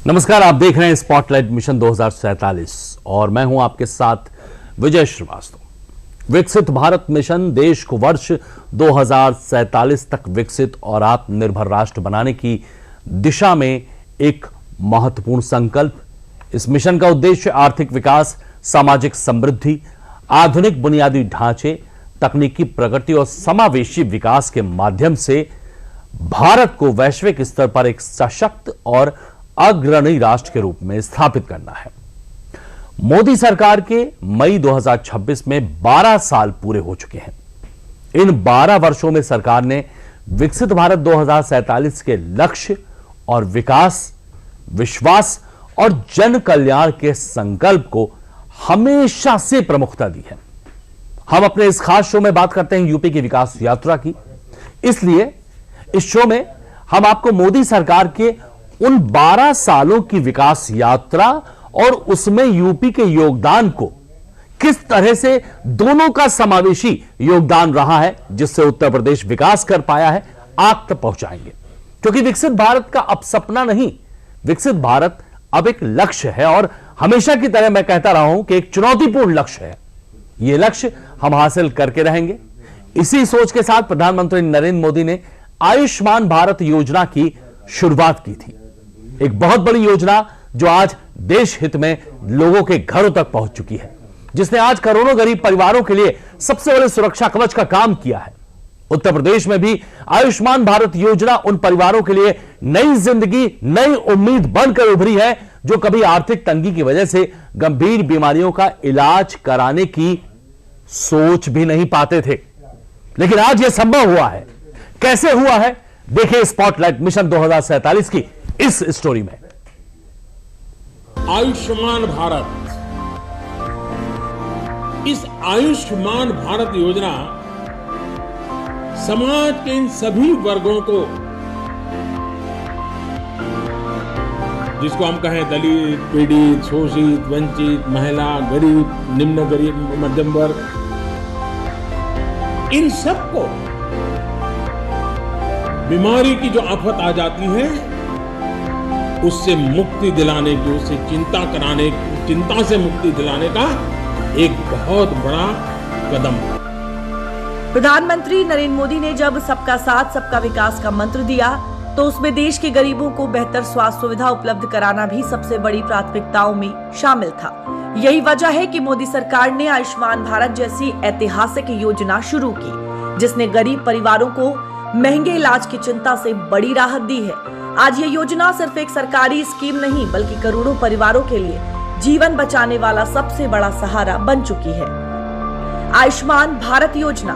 नमस्कार, आप देख रहे हैं स्पॉटलाइट मिशन 2047 और मैं हूं आपके साथ विजय श्रीवास्तव। विकसित भारत मिशन देश को वर्ष 2047 तक विकसित और आत्मनिर्भर राष्ट्र बनाने की दिशा में एक महत्वपूर्ण संकल्प। इस मिशन का उद्देश्य आर्थिक विकास, सामाजिक समृद्धि, आधुनिक बुनियादी ढांचे, तकनीकी प्रगति और समावेशी विकास के माध्यम से भारत को वैश्विक स्तर पर एक सशक्त और अग्रणी राष्ट्र के रूप में स्थापित करना है। मोदी सरकार के मई 2026 में 12 साल पूरे हो चुके हैं। इन 12 वर्षों में सरकार ने विकसित भारत 2047 के लक्ष्य और विकास, विश्वास और जन कल्याण के संकल्प को हमेशा से प्रमुखता दी है। हम अपने इस खास शो में बात करते हैं यूपी की विकास यात्रा की। इसलिए इस शो में हम आपको मोदी सरकार के उन 12 सालों की विकास यात्रा और उसमें यूपी के योगदान को, किस तरह से दोनों का समावेशी योगदान रहा है जिससे उत्तर प्रदेश विकास कर पाया है, आप तक पहुंचाएंगे। क्योंकि विकसित भारत का अब सपना नहीं, विकसित भारत अब एक लक्ष्य है और हमेशा की तरह मैं कहता रहा हूं कि एक चुनौतीपूर्ण लक्ष्य है। यह लक्ष्य हम हासिल करके रहेंगे। इसी सोच के साथ प्रधानमंत्री नरेंद्र मोदी ने आयुष्मान भारत योजना की शुरुआत की थी। एक बहुत बड़ी योजना जो आज देश हित में लोगों के घरों तक पहुंच चुकी है, जिसने आज करोड़ों गरीब परिवारों के लिए सबसे बड़े सुरक्षा कवच का काम किया है। उत्तर प्रदेश में भी आयुष्मान भारत योजना उन परिवारों के लिए नई जिंदगी, नई उम्मीद बनकर उभरी है जो कभी आर्थिक तंगी की वजह से गंभीर बीमारियों का इलाज कराने की सोच भी नहीं पाते थे, लेकिन आज यह संभव हुआ है। कैसे हुआ है, देखिए स्पॉटलाइट मिशन 2047 की इस स्टोरी में। आयुष्मान भारत, इस आयुष्मान भारत योजना समाज के इन सभी वर्गों को, जिसको हम कहें दलित, पीड़ित, शोषित, वंचित, महिला, गरीब, निम्न गरीब, मध्यम वर्ग, इन सबको बीमारी की जो आफत आ जाती है उससे मुक्ति दिलाने की, उससे चिंता से मुक्ति दिलाने का एक बहुत बड़ा कदम। प्रधानमंत्री नरेंद्र मोदी ने जब सबका साथ सबका विकास का मंत्र दिया तो उसमें देश के गरीबों को बेहतर स्वास्थ्य सुविधा उपलब्ध कराना भी सबसे बड़ी प्राथमिकताओं में शामिल था। यही वजह है कि मोदी सरकार ने आयुष्मान भारत जैसी ऐतिहासिक योजना शुरू की, जिसने गरीब परिवारों को महंगे इलाज की चिंता से बड़ी राहत दी है। आज ये योजना सिर्फ एक सरकारी स्कीम नहीं, बल्कि करोड़ों परिवारों के लिए जीवन बचाने वाला सबसे बड़ा सहारा बन चुकी है। आयुष्मान भारत योजना।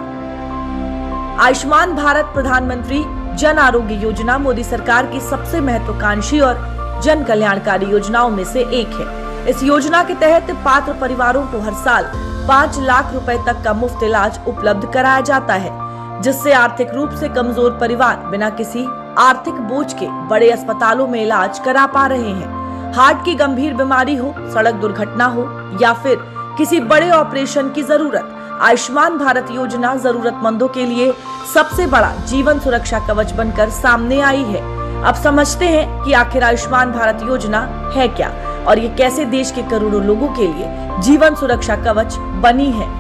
आयुष्मान भारत प्रधानमंत्री जन आरोग्य योजना मोदी सरकार की सबसे महत्वाकांक्षी और जन कल्याणकारी योजनाओं में से एक है। इस योजना के तहत पात्र परिवारों को हर साल 5 लाख रुपए तक का मुफ्त इलाज उपलब्ध कराया जाता है, जिससे आर्थिक रूप से कमजोर परिवार बिना किसी आर्थिक बोझ के बड़े अस्पतालों में इलाज करा पा रहे हैं। हार्ट की गंभीर बीमारी हो, सड़क दुर्घटना हो या फिर किसी बड़े ऑपरेशन की जरूरत, आयुष्मान भारत योजना जरूरतमंदों के लिए सबसे बड़ा जीवन सुरक्षा कवच बनकर सामने आई है। अब समझते हैं कि आखिर आयुष्मान भारत योजना है क्या और ये कैसे देश के करोड़ों लोगों के लिए जीवन सुरक्षा कवच बनी है।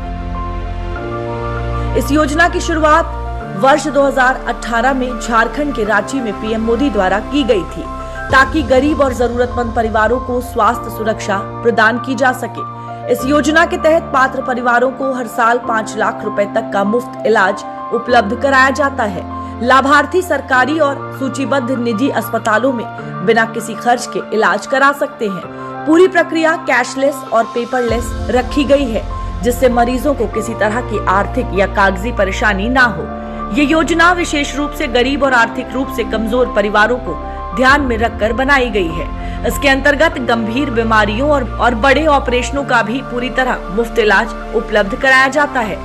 इस योजना की शुरुआत वर्ष 2018 में झारखंड के रांची में पीएम मोदी द्वारा की गई थी, ताकि गरीब और जरूरतमंद परिवारों को स्वास्थ्य सुरक्षा प्रदान की जा सके। इस योजना के तहत पात्र परिवारों को हर साल 5 लाख रुपए तक का मुफ्त इलाज उपलब्ध कराया जाता है। लाभार्थी सरकारी और सूचीबद्ध निजी अस्पतालों में बिना किसी खर्च के इलाज करा सकते हैं। पूरी प्रक्रिया कैशलेस और पेपरलेस रखी गई है, जिससे मरीजों को किसी तरह की आर्थिक या कागजी परेशानी ना हो। ये योजना विशेष रूप से गरीब और आर्थिक रूप से कमजोर परिवारों को ध्यान में रखकर बनाई गई है। इसके अंतर्गत गंभीर बीमारियों और बड़े ऑपरेशनों का भी पूरी तरह मुफ्त इलाज उपलब्ध कराया जाता है।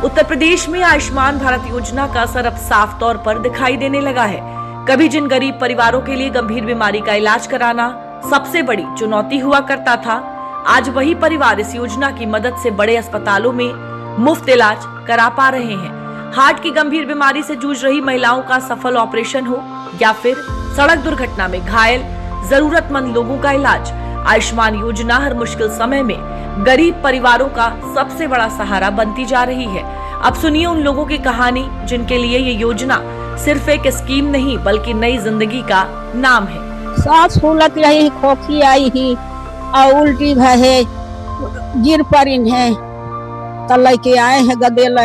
उत्तर प्रदेश में आयुष्मान भारत योजना का असर अब साफ तौर पर दिखाई देने लगा है। कभी जिन गरीब परिवारों के लिए गंभीर बीमारी का इलाज कराना सबसे बड़ी चुनौती हुआ करता था, आज वही परिवार इस योजना की मदद से बड़े अस्पतालों में मुफ्त इलाज करा पा रहे हैं। हार्ट की गंभीर बीमारी से जूझ रही महिलाओं का सफल ऑपरेशन हो या फिर सड़क दुर्घटना में घायल जरूरतमंद लोगों का इलाज। आयुष्मान योजना हर मुश्किल समय में गरीब परिवारों का सबसे बड़ा सहारा बनती जा रही है। अब सुनिए उन लोगों की कहानी जिनके लिए ये योजना सिर्फ एक स्कीम नहीं बल्कि नई जिंदगी का नाम है। सांस फूलत रही, खोखी आई ही और उल्टी भय गिर पड़ी है तो लेके आए हैं गदेल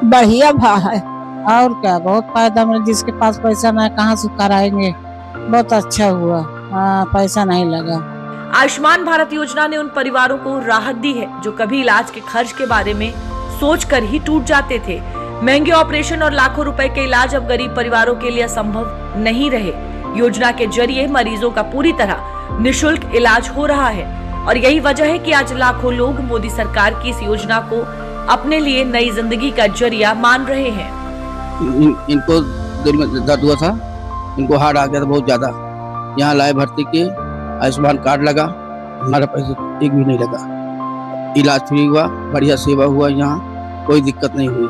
बढ़िया भा है। और क्या, बहुत फायदा मिला। जिसके पास पैसा नहीं कहाँ से कराएंगे, बहुत अच्छा हुआ। पैसा नहीं लगा। आयुष्मान भारत योजना ने उन परिवारों को राहत दी है जो कभी इलाज के खर्च के बारे में सोचकर ही टूट जाते थे। महंगे ऑपरेशन और लाखों रुपए के इलाज अब गरीब परिवारों के लिए असंभव नहीं रहे। योजना के जरिए मरीजों का पूरी तरह निशुल्क इलाज हो रहा है और यही वजह है कि आज लाखों लोग मोदी सरकार की इस योजना को अपने लिए नई जिंदगी का जरिया मान रहे हैं। इनको दिल में दर्द हुआ था, इनको हार्ट आ गया था बहुत ज्यादा। यहाँ लाए भर्ती किए, आयुष्मान कार्ड लगा, हमारा पैसे एक भी नहीं लगा। इलाज फ्री हुआ, बढ़िया सेवा हुआ, यहाँ कोई दिक्कत नहीं हुई।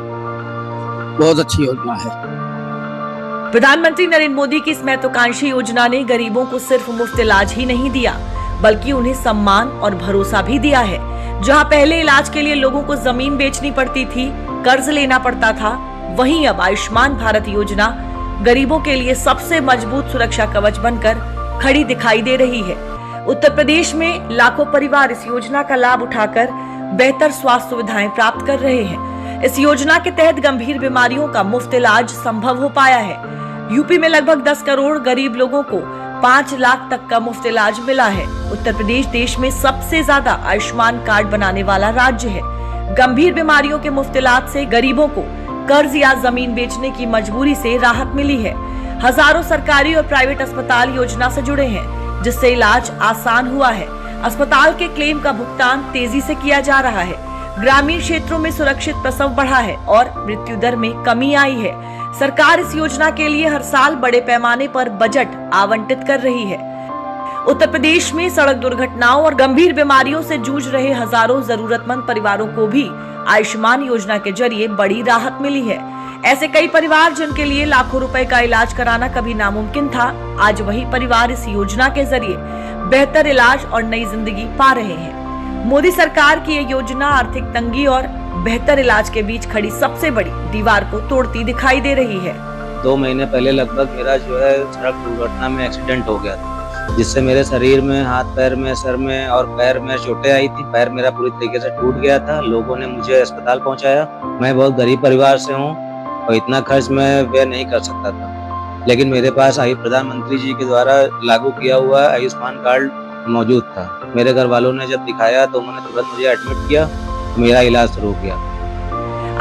बहुत अच्छी योजना है। प्रधानमंत्री नरेंद्र मोदी की इस महत्वाकांक्षी योजना ने गरीबों को सिर्फ मुफ्त इलाज ही नहीं दिया बल्कि उन्हें सम्मान और भरोसा भी दिया है। जहां पहले इलाज के लिए लोगों को जमीन बेचनी पड़ती थी, कर्ज लेना पड़ता था, वहीं अब आयुष्मान भारत योजना गरीबों के लिए सबसे मजबूत सुरक्षा कवच बनकर खड़ी दिखाई दे रही है। उत्तर प्रदेश में लाखों परिवार इस योजना का लाभ उठाकर बेहतर स्वास्थ्य सुविधाएं प्राप्त कर रहे हैं। इस योजना के तहत गंभीर बीमारियों का मुफ्त इलाज संभव हो पाया है। यूपी में लगभग 10 करोड़ गरीब लोगों को 5 लाख तक का मुफ्त इलाज मिला है। उत्तर प्रदेश देश में सबसे ज्यादा आयुष्मान कार्ड बनाने वाला राज्य है। गंभीर बीमारियों के मुफ्त इलाज से गरीबों को कर्ज या जमीन बेचने की मजबूरी से राहत मिली है। हजारों सरकारी और प्राइवेट अस्पताल योजना से जुड़े हैं जिससे इलाज आसान हुआ है। अस्पताल के क्लेम का भुगतान तेजी से किया जा रहा है। ग्रामीण क्षेत्रों में सुरक्षित प्रसव बढ़ा है और मृत्यु दर में कमी आई है। सरकार इस योजना के लिए हर साल बड़े पैमाने पर बजट आवंटित कर रही है। उत्तर प्रदेश में सड़क दुर्घटनाओं और गंभीर बीमारियों से जूझ रहे हजारों जरूरतमंद परिवारों को भी आयुष्मान योजना के जरिए बड़ी राहत मिली है। ऐसे कई परिवार जिनके लिए लाखों रुपए का इलाज कराना कभी नामुमकिन था, आज वही परिवार इस योजना के जरिए बेहतर इलाज और नई जिंदगी पा रहे हैं। मोदी सरकार की ये योजना आर्थिक तंगी और बेहतर इलाज के बीच खड़ी सबसे बड़ी दीवार को तोड़ती दिखाई दे रही है। 2 महीने पहले लगभग मेरा जो है सड़क दुर्घटना में एक्सीडेंट हो गया था, जिससे मेरे शरीर में, हाथ पैर में, सर में और पैर में चोटें आई थी। पैर मेरा पूरी तरीके से टूट गया था। लोगों ने मुझे अस्पताल पहुंचाया। मैं बहुत गरीब परिवार से हूं और इतना खर्च मैं व्यय नहीं कर सकता था, लेकिन मेरे पास प्रधानमंत्री जी के द्वारा लागू किया हुआ आयुष्मान कार्ड मौजूद था। मेरे घर वालों ने जब दिखाया तो उन्होंने तुरंत मुझे एडमिट किया, मेरा इलाज शुरू किया।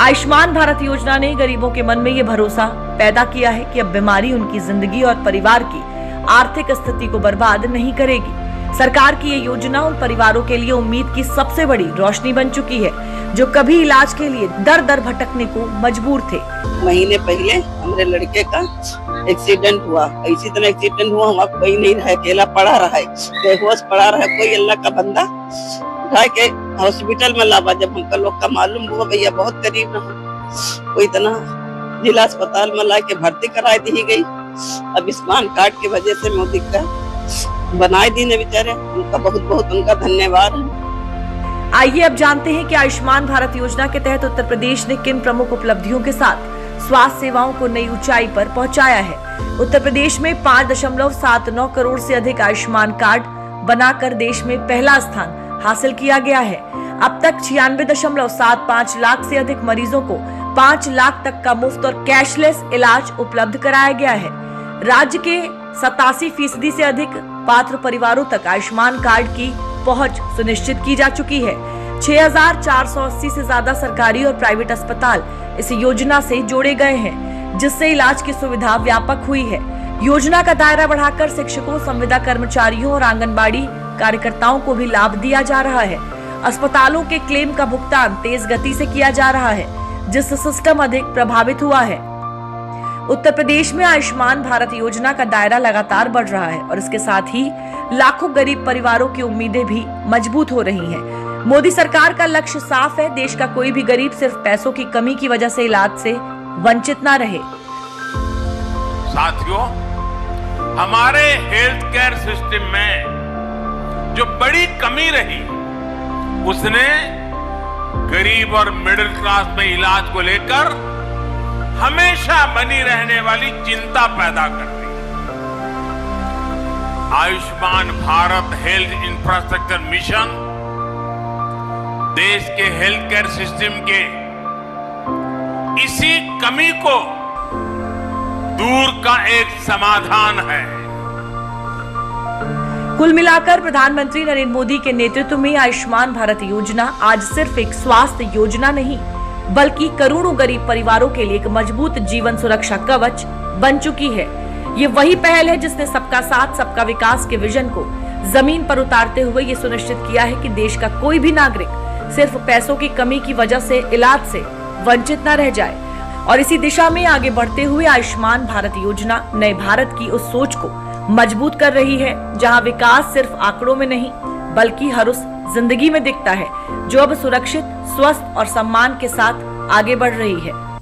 आयुष्मान भारत योजना ने गरीबों के मन में ये भरोसा पैदा किया है कि अब बीमारी उनकी जिंदगी और परिवार की आर्थिक स्थिति को बर्बाद नहीं करेगी। सरकार की ये योजना उन परिवारों के लिए उम्मीद की सबसे बड़ी रोशनी बन चुकी है जो कभी इलाज के लिए दर दर भटकने को मजबूर थे। महीने पहले हमारे लड़के का एक्सीडेंट हुआ। इसी तरह एक्सीडेंट हुआ, वहाँ कोई नहीं रहा, अकेला पड़ा रहा है, बेहोश पड़ा रहा है। कोई अल्लाह का बंदा उठा के हॉस्पिटल में लावा। जब हमका लोग का मालूम हुआ भैया बहुत गरीब रहा, कोई इतना जिला अस्पताल में ला के भर्ती करा दी गई। अब आयुष्मान कार्ड की वजह से मोदी का बनाए दी ने बेचारे, उनका बहुत बहुत उनका धन्यवाद है। आइए अब जानते हैं कि आयुष्मान भारत योजना के तहत उत्तर प्रदेश ने किन प्रमुख उपलब्धियों के साथ स्वास्थ्य सेवाओं को नई ऊंचाई पर पहुंचाया है। उत्तर प्रदेश में 5.79 करोड़ से अधिक आयुष्मान कार्ड बनाकर देश में पहला स्थान हासिल किया गया है। अब तक 96.75 लाख से अधिक मरीजों को 5 लाख तक का मुफ्त और कैशलेस इलाज उपलब्ध कराया गया है। राज्य के 87% से अधिक पात्र परिवारों तक आयुष्मान कार्ड की पहुंच सुनिश्चित की जा चुकी है। 6480 से ज्यादा सरकारी और प्राइवेट अस्पताल इस योजना से जोड़े गए हैं, जिससे इलाज की सुविधा व्यापक हुई है। योजना का दायरा बढ़ाकर शिक्षकों, संविदा कर्मचारियों और आंगनबाड़ी कार्यकर्ताओं को भी लाभ दिया जा रहा है। अस्पतालों के क्लेम का भुगतान तेज गति से किया जा रहा है, जिससे सिस्टम अधिक प्रभावित हुआ है। उत्तर प्रदेश में आयुष्मान भारत योजना का दायरा लगातार बढ़ रहा है और इसके साथ ही लाखों गरीब परिवारों की उम्मीदें भी मजबूत हो रही हैं। मोदी सरकार का लक्ष्य साफ है, देश का कोई भी गरीब सिर्फ पैसों की कमी की वजह से इलाज से वंचित ना रहे। साथियों, हमारे हेल्थ केयर सिस्टम में जो बड़ी कमी रही उसने गरीब और मिडिल क्लास में इलाज को लेकर हमेशा बनी रहने वाली चिंता पैदा कर दी। Ayushman Bharat health infrastructure mission देश के हेल्थ केयर सिस्टम के इसी कमी को दूर का एक समाधान है। कुल मिलाकर प्रधानमंत्री नरेंद्र मोदी के नेतृत्व में आयुष्मान भारत योजना आज सिर्फ एक स्वास्थ्य योजना नहीं बल्कि करोड़ों गरीब परिवारों के लिए एक मजबूत जीवन सुरक्षा कवच बन चुकी है। ये वही पहल है जिसने सबका साथ सबका विकास के विजन को जमीन पर उतारते हुए ये सुनिश्चित किया है कि देश का कोई भी नागरिक सिर्फ पैसों की कमी की वजह से इलाज से वंचित न रह जाए। और इसी दिशा में आगे बढ़ते हुए आयुष्मान भारत योजना नए भारत की उस सोच को मजबूत कर रही है जहां विकास सिर्फ आंकड़ों में नहीं बल्कि हर उस जिंदगी में दिखता है जो अब सुरक्षित, स्वस्थ और सम्मान के साथ आगे बढ़ रही है।